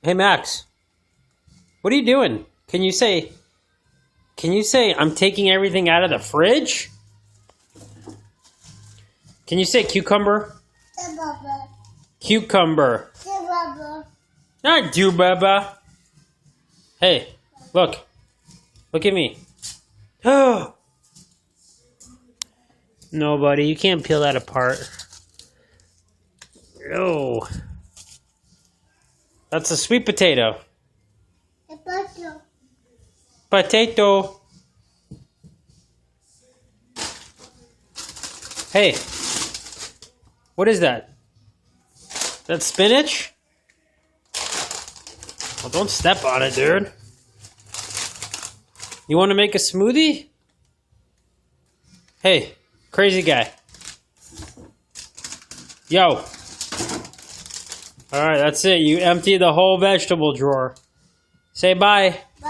Hey Max, what are you doing? Can you say I'm taking everything out of the fridge? Can you say cucumber? Cucumber. Not do baba. Hey, look. Look at me. Oh. No, buddy, you can't peel that apart. No. That's a sweet potato. Potato. Hey, what is that? That spinach? Well, don't step on it, dude. You want to make a smoothie? Hey, crazy guy. Yo. Alright, that's it. You empty the whole vegetable drawer. Say bye. Bye.